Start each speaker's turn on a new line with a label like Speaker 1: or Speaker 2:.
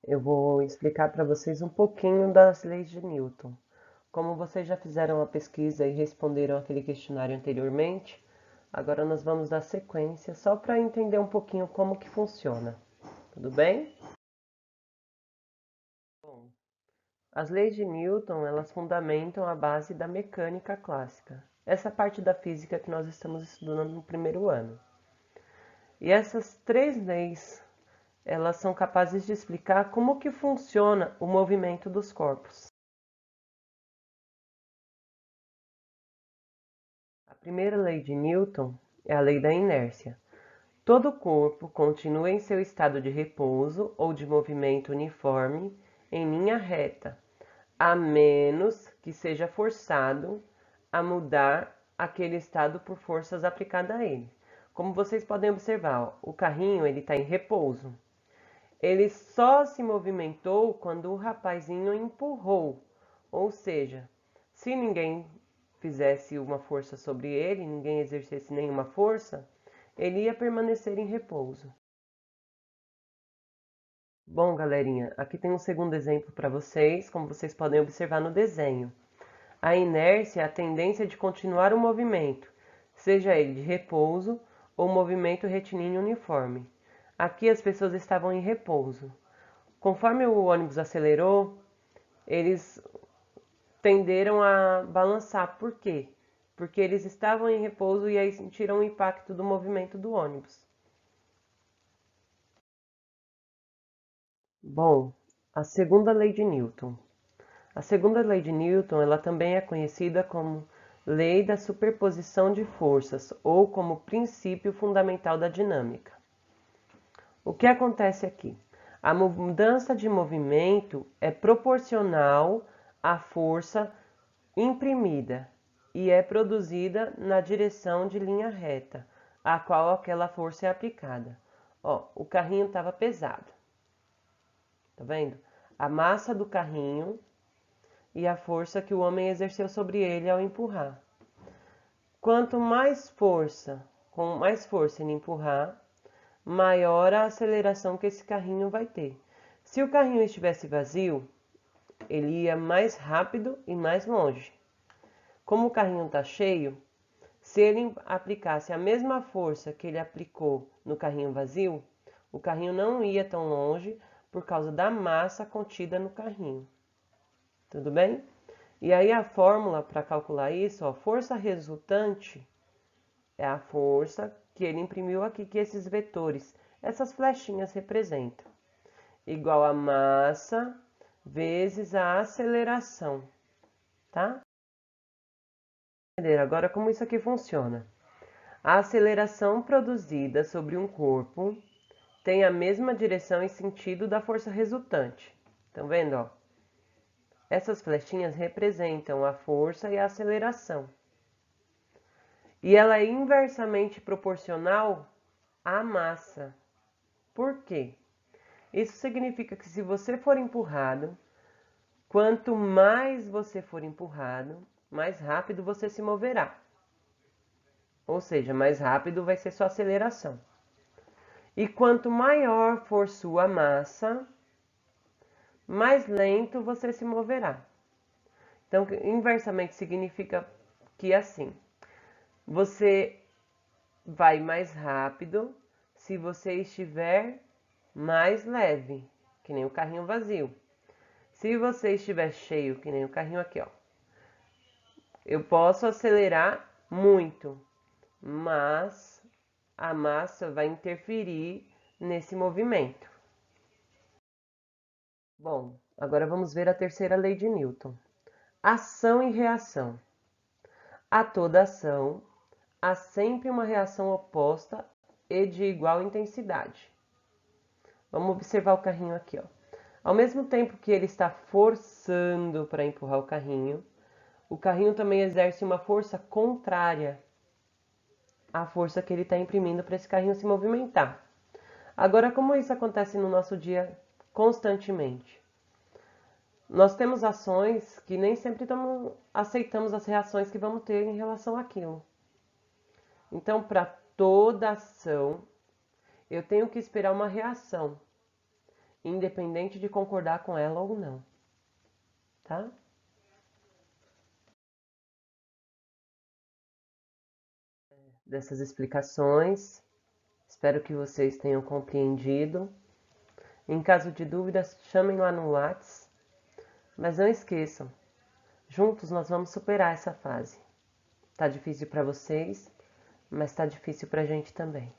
Speaker 1: Eu vou explicar para vocês um pouquinho das leis de Newton. Como vocês já fizeram a pesquisa e responderam aquele questionário anteriormente, agora nós vamos dar sequência só para entender um pouquinho como que funciona. Tudo bem? Bom, as leis de Newton, elas fundamentam a base da mecânica clássica. Essa parte da física que nós estamos estudando no primeiro ano. E essas três leis, elas são capazes de explicar como que funciona o movimento dos corpos. A primeira lei de Newton é a lei da inércia. Todo corpo continua em seu estado de repouso ou de movimento uniforme em linha reta, a menos que seja forçado a mudar aquele estado por forças aplicadas a ele. Como vocês podem observar, o carrinho ele está em repouso. Ele só se movimentou quando o rapazinho empurrou, ou seja, se ninguém fizesse uma força sobre ele, ninguém exercesse nenhuma força, ele ia permanecer em repouso. Bom, galerinha, aqui tem um segundo exemplo para vocês, como vocês podem observar no desenho. A inércia é a tendência de continuar o movimento, seja ele de repouso ou movimento retilíneo uniforme. Aqui as pessoas estavam em repouso. Conforme o ônibus acelerou, eles tenderam a balançar. Por quê? Porque eles estavam em repouso e aí sentiram o impacto do movimento do ônibus. Bom, a segunda lei de Newton. A segunda lei de Newton, ela também é conhecida como lei da superposição de forças ou como princípio fundamental da dinâmica. O que acontece aqui? A mudança de movimento é proporcional à força imprimida e é produzida na direção de linha reta, a qual aquela força é aplicada. Ó, o carrinho estava pesado, tá vendo? A massa do carrinho e a força que o homem exerceu sobre ele ao empurrar. Quanto mais força, com mais força ele empurrar, maior a aceleração que esse carrinho vai ter. Se o carrinho estivesse vazio, ele ia mais rápido e mais longe. Como o carrinho está cheio, se ele aplicasse a mesma força que ele aplicou no carrinho vazio, o carrinho não ia tão longe por causa da massa contida no carrinho. Tudo bem? E aí a fórmula para calcular isso, ó, força resultante é a força que ele imprimiu aqui, que esses vetores, essas flechinhas representam, igual a massa vezes a aceleração, tá? Agora como isso aqui funciona? A aceleração produzida sobre um corpo tem a mesma direção e sentido da força resultante. Estão vendo, ó? Essas flechinhas representam a força e a aceleração. E ela é inversamente proporcional à massa. Por quê? Isso significa que se você for empurrado, quanto mais você for empurrado, mais rápido você se moverá. Ou seja, mais rápido vai ser sua aceleração. E quanto maior for sua massa, mais lento você se moverá. Então, inversamente significa que assim, você vai mais rápido se você estiver mais leve, que nem o carrinho vazio. Se você estiver cheio, que nem o carrinho aqui, ó, eu posso acelerar muito, mas a massa vai interferir nesse movimento. Bom, agora vamos ver a terceira lei de Newton. Ação e reação. A toda ação, há sempre uma reação oposta e de igual intensidade. Vamos observar o carrinho aqui, ó. Ao mesmo tempo que ele está forçando para empurrar o carrinho também exerce uma força contrária à força que ele está imprimindo para esse carrinho se movimentar. Agora, como isso acontece no nosso dia constantemente? Nós temos ações que nem sempre aceitamos as reações que vamos ter em relação àquilo. Então, para toda ação, eu tenho que esperar uma reação. independente de concordar com ela ou não, tá? Dessas explicações, espero que vocês tenham compreendido. Em caso de dúvidas, chamem lá no Whats, mas não esqueçam, juntos nós vamos superar essa fase. Tá difícil para vocês, mas tá difícil para a gente também.